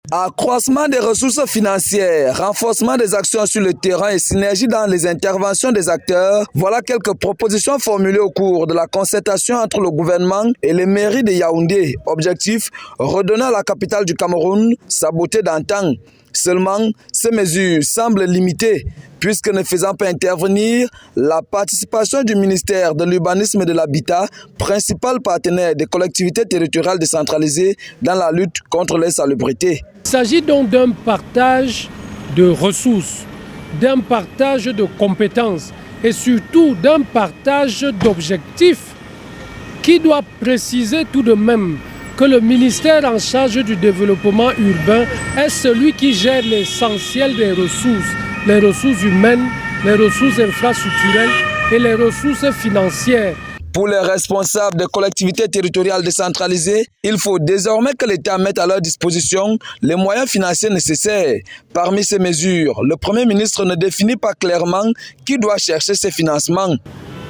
Accroissement des ressources financières, renforcement des actions sur le terrain et synergie dans les interventions des acteurs, voilà quelques propositions formulées au cours de la concertation entre le gouvernement et les mairies de Yaoundé. Objectif, redonner à la capitale du Cameroun sa beauté d'antan. Seulement, ces mesures semblent limitées, puisque ne faisant pas intervenir la participation du ministère de l'Urbanisme et de l'Habitat, principal partenaire des collectivités territoriales décentralisées dans la lutte contre l'insalubrité. Il s'agit donc d'un partage de ressources, d'un partage de compétences et surtout d'un partage d'objectifs qui doit préciser tout de même que le ministère en charge du développement urbain est celui qui gère l'essentiel des ressources, les ressources humaines, les ressources infrastructurelles et les ressources financières. Pour les responsables des collectivités territoriales décentralisées, il faut désormais que l'État mette à leur disposition les moyens financiers nécessaires. Parmi ces mesures, le Premier ministre ne définit pas clairement qui doit chercher ces financements.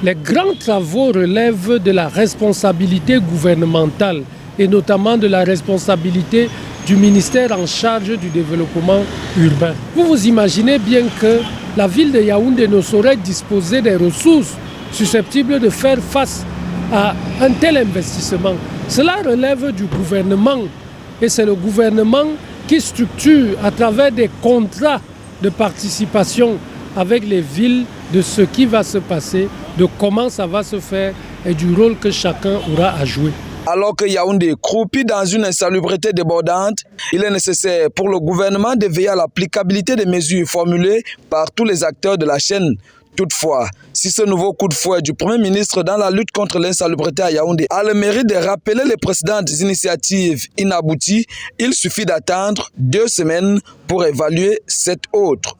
Les grands travaux relèvent de la responsabilité gouvernementale et notamment de la responsabilité du ministère en charge du développement urbain. Vous vous imaginez bien que la ville de Yaoundé ne saurait disposer des ressources susceptibles de faire face à un tel investissement. Cela relève du gouvernement et c'est le gouvernement qui structure à travers des contrats de participation avec les villes de ce qui va se passer, de comment ça va se faire et du rôle que chacun aura à jouer. Alors que Yaoundé croupit dans une insalubrité débordante, il est nécessaire pour le gouvernement de veiller à l'applicabilité des mesures formulées par tous les acteurs de la chaîne. Toutefois, si ce nouveau coup de fouet du Premier ministre dans la lutte contre l'insalubrité à Yaoundé a le mérite de rappeler les précédentes initiatives inabouties, il suffit d'attendre 2 semaines pour évaluer cette autre.